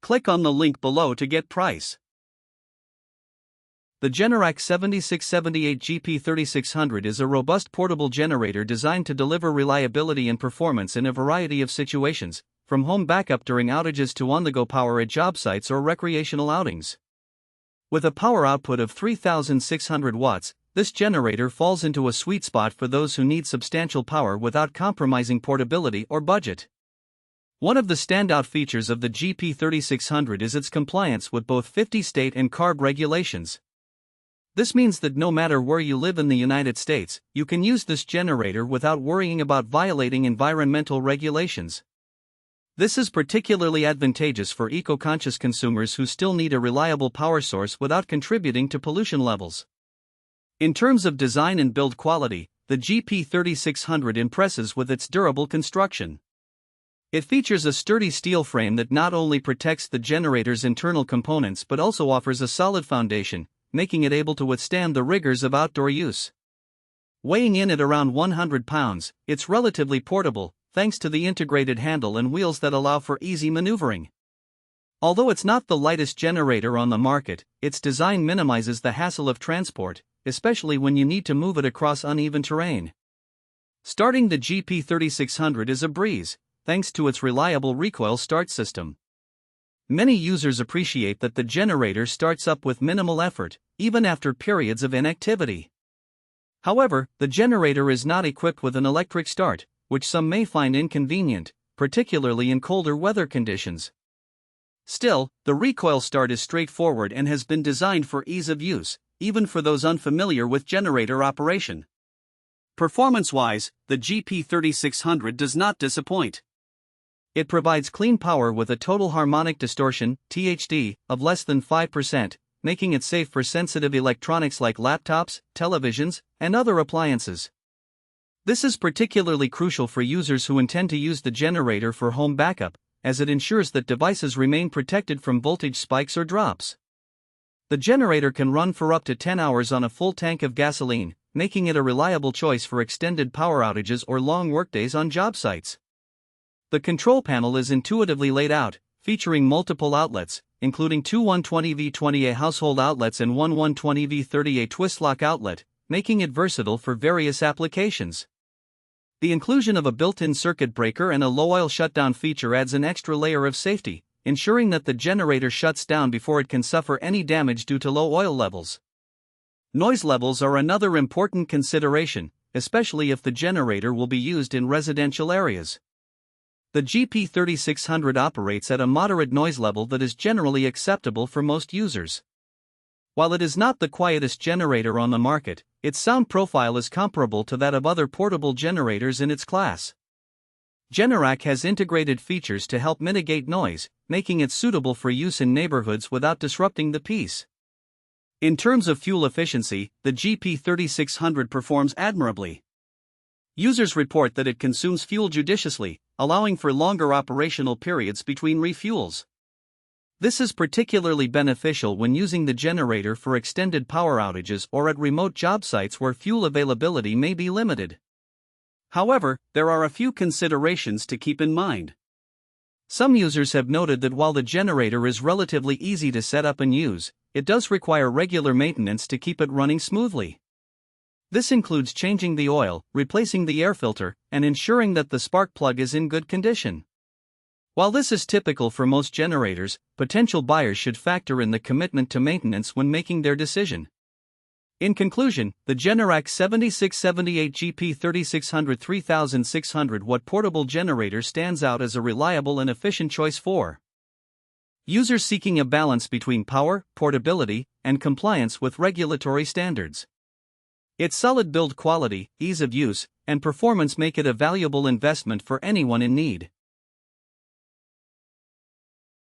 Click on the link below to get price. The Generac 7678 GP3600 is a robust portable generator designed to deliver reliability and performance in a variety of situations, from home backup during outages to on-the-go power at job sites or recreational outings. With a power output of 3,600 watts, this generator falls into a sweet spot for those who need substantial power without compromising portability or budget. One of the standout features of the GP3600 is its compliance with both 50 state and CARB regulations. This means that no matter where you live in the United States, you can use this generator without worrying about violating environmental regulations. This is particularly advantageous for eco-conscious consumers who still need a reliable power source without contributing to pollution levels. In terms of design and build quality, the GP3600 impresses with its durable construction. It features a sturdy steel frame that not only protects the generator's internal components but also offers a solid foundation, making it able to withstand the rigors of outdoor use. Weighing in at around 100 pounds, it's relatively portable, thanks to the integrated handle and wheels that allow for easy maneuvering. Although it's not the lightest generator on the market, its design minimizes the hassle of transport, especially when you need to move it across uneven terrain. Starting the GP3600 is a breeze, thanks to its reliable recoil start system. Many users appreciate that the generator starts up with minimal effort, even after periods of inactivity. However, the generator is not equipped with an electric start, which some may find inconvenient, particularly in colder weather conditions. Still, the recoil start is straightforward and has been designed for ease of use, even for those unfamiliar with generator operation. Performance-wise, the GP3600 does not disappoint. It provides clean power with a total harmonic distortion (THD) of less than 5%, making it safe for sensitive electronics like laptops, televisions, and other appliances. This is particularly crucial for users who intend to use the generator for home backup, as it ensures that devices remain protected from voltage spikes or drops. The generator can run for up to 10 hours on a full tank of gasoline, making it a reliable choice for extended power outages or long workdays on job sites. The control panel is intuitively laid out, featuring multiple outlets, including two 120V20A household outlets and one 120V30A twist-lock outlet, making it versatile for various applications. The inclusion of a built-in circuit breaker and a low-oil shutdown feature adds an extra layer of safety, ensuring that the generator shuts down before it can suffer any damage due to low oil levels. Noise levels are another important consideration, especially if the generator will be used in residential areas. The GP3600 operates at a moderate noise level that is generally acceptable for most users. While it is not the quietest generator on the market, its sound profile is comparable to that of other portable generators in its class. Generac has integrated features to help mitigate noise, making it suitable for use in neighborhoods without disrupting the peace. In terms of fuel efficiency, the GP3600 performs admirably. Users report that it consumes fuel judiciously, allowing for longer operational periods between refuels. This is particularly beneficial when using the generator for extended power outages or at remote job sites where fuel availability may be limited. However, there are a few considerations to keep in mind. Some users have noted that while the generator is relatively easy to set up and use, it does require regular maintenance to keep it running smoothly. This includes changing the oil, replacing the air filter, and ensuring that the spark plug is in good condition. While this is typical for most generators, potential buyers should factor in the commitment to maintenance when making their decision. In conclusion, the Generac 7678 GP3600 3600 watt portable generator stands out as a reliable and efficient choice for users seeking a balance between power, portability, and compliance with regulatory standards. Its solid build quality, ease of use, and performance make it a valuable investment for anyone in need.